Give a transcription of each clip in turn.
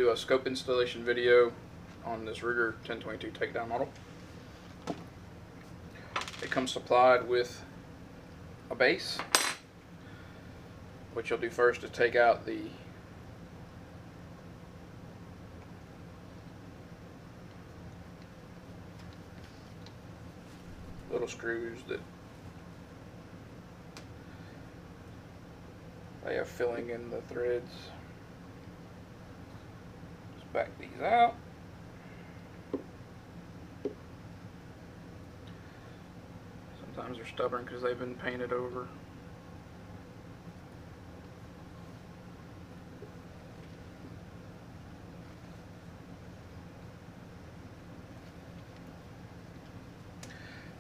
do a scope installation video on this Ruger 1022 takedown model. It comes supplied with a base. What you'll do first is take out the little screws that they have filling in the threads. Just back these out. Sometimes they're stubborn because they've been painted over.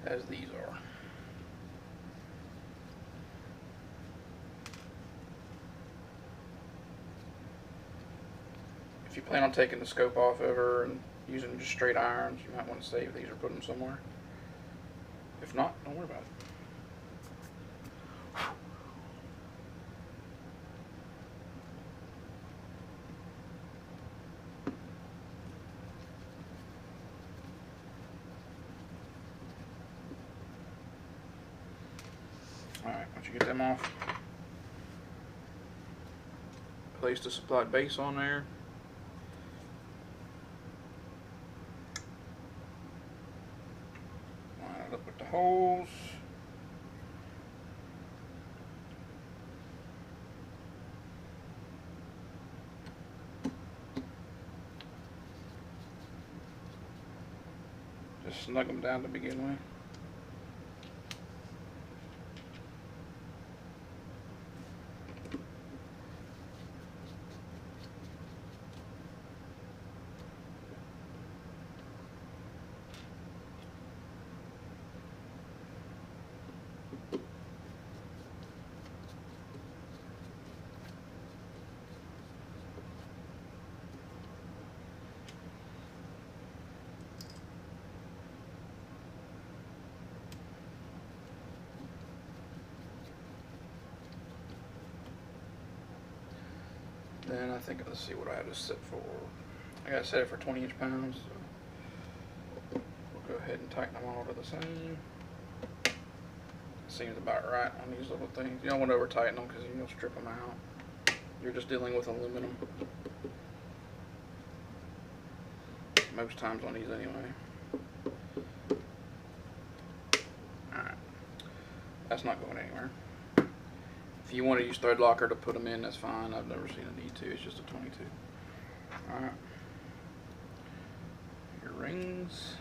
As these are. If you plan on taking the scope off ever and using just straight irons, you might want to save these or put them somewhere. If not, don't worry about it. Alright, once you get them off, place the supplied base on there. Line it up with the holes. Just snug them down to begin with. Then I think, let's see what I had to set for. I got to set it for 20 inch pounds. So we'll go ahead and tighten them all to the same. Seems about right on these little things. You don't want to over tighten them because you'll strip them out. You're just dealing with aluminum most times on these anyway. Alright, that's not going anywhere. If you want to use thread locker to put them in, that's fine. I've never seen a need to. It's just a 22. Alright. Your rings.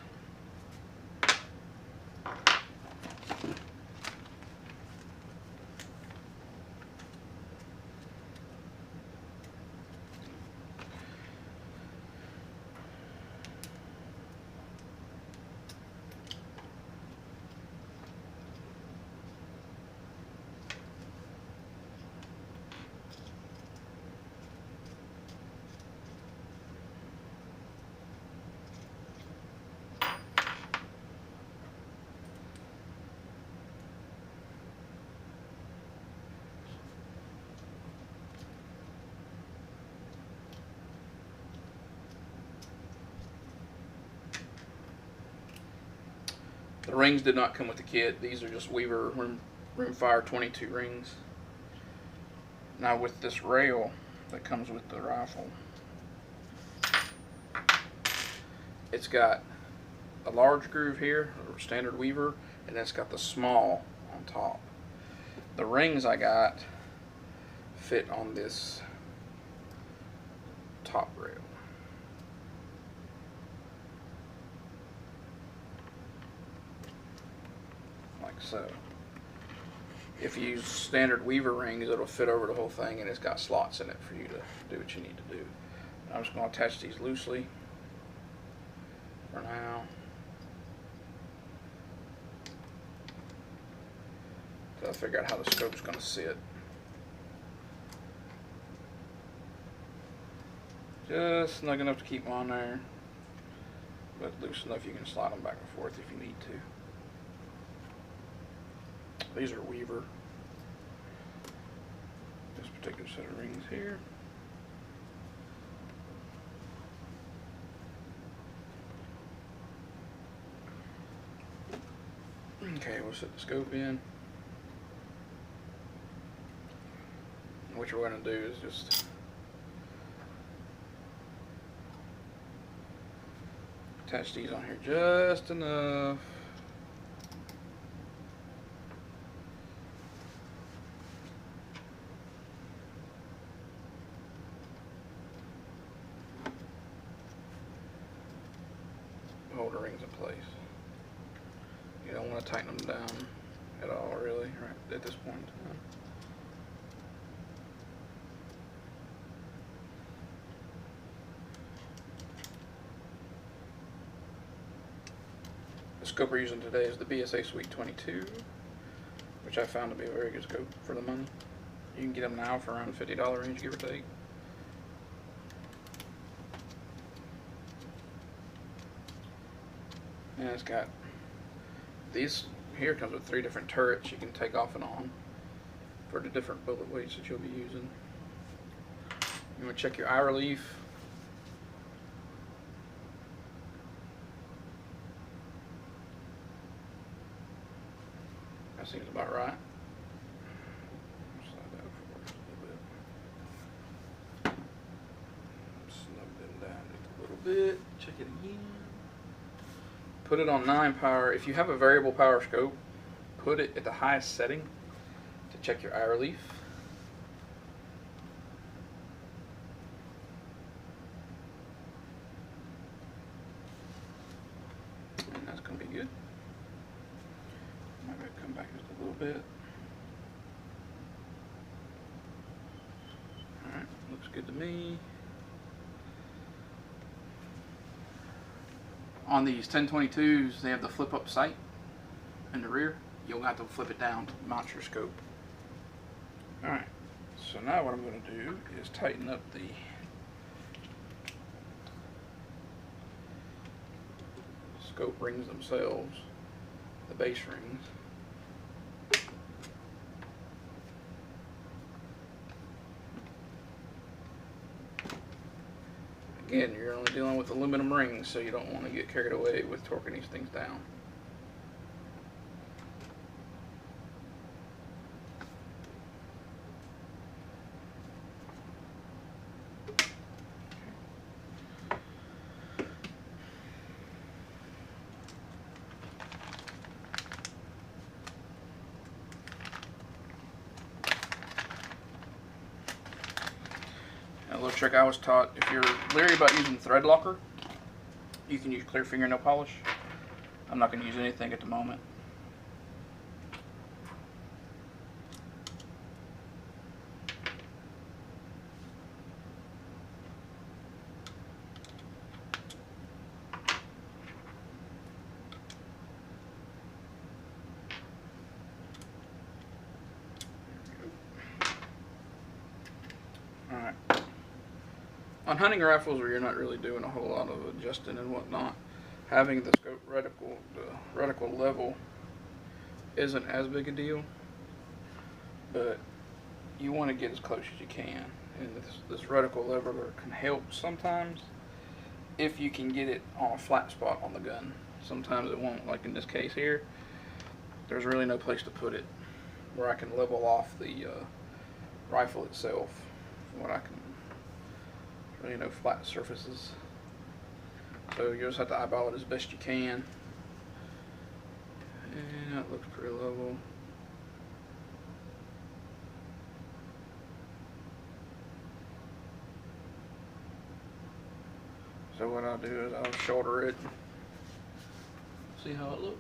The rings did not come with the kit. These are just Weaver Rimfire 22 rings. Now with this rail that comes with the rifle, it's got a large groove here, or standard Weaver, and it's got the small on top. The rings I got fit on this top rail. Like so. If you use standard Weaver rings, it'll fit over the whole thing, and it's got slots in it for you to do what you need to do. I'm just going to attach these loosely for now. So I'll figure out how the scope's going to sit. Just snug enough to keep them on there, but loose enough you can slide them back and forth if you need to. These are Weaver. This particular set of rings here. Okay, we'll set the scope in. What you're going to do is just attach these on here just enough. Hold the rings in place. You don't want to tighten them down at all, really, right at this point in time. The scope we're using today is the BSA Suite 22, which I found to be a very good scope for the money. You can get them now for around $50 range, give or take. And it's got these here, comes with 3 different turrets you can take off and on for the different bullet weights that you'll be using. You want to check your eye relief. That seems about right. Slide that forward just a little bit. Snug them down just a little bit. Check it again. Put it on 9 power. If you have a variable power scope, put it at the highest setting to check your eye relief. And that's going to be good. Maybe come back just a little bit. Alright, looks good to me. On these 1022s, they have the flip up sight in the rear. You'll have to flip it down to mount your scope. Alright, so now what I'm going to do is tighten up the scope rings themselves, the base rings. Again, you're only dealing with aluminum rings, so you don't want to get carried away with torquing these things down. A little trick I was taught, if you're leery about using thread locker, you can use clear fingernail polish. I'm not going to use anything at the moment. Alright. On hunting rifles where you're not really doing a whole lot of adjusting and whatnot, having the scope reticle level isn't as big a deal, but you want to get as close as you can. And this reticle leveler can help sometimes if you can get it on a flat spot on the gun. Sometimes it won't, like in this case here. There's really no place to put it where I can level off the rifle itself from what I can. Really no flat surfaces, so you just have to eyeball it as best you can. And that looks pretty level. So what I'll do is I'll shoulder it, see how it looks.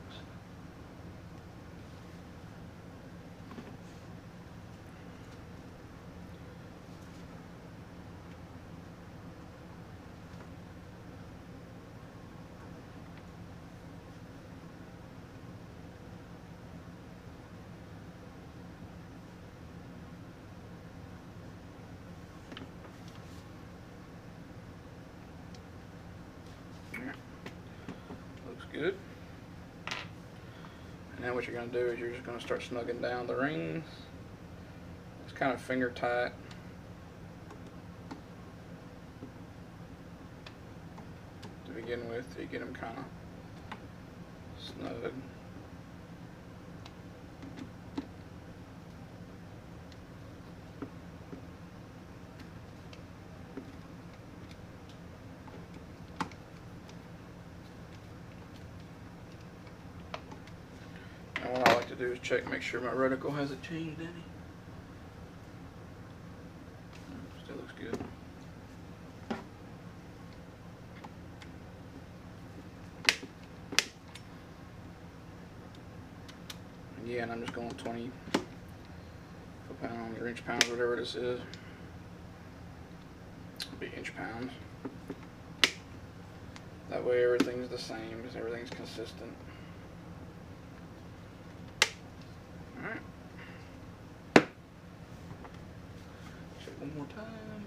Good. And now what you're going to do is you're just going to start snugging down the rings. It's kind of finger tight. To begin with, you get them kind of snug. do is check, make sure my reticle hasn't changed any. Still looks good. Again, I'm just going 20 foot-pounds or inch-pounds, whatever this is. It'll be inch-pounds. That way everything's the same, because everything's consistent. Alright. Check one more time.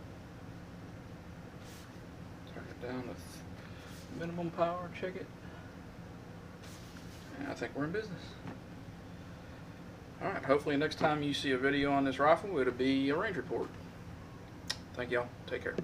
Turn it down with minimum power, check it. And I think we're in business. Alright, hopefully next time you see a video on this rifle, it'll be a range report. Thank y'all. Take care.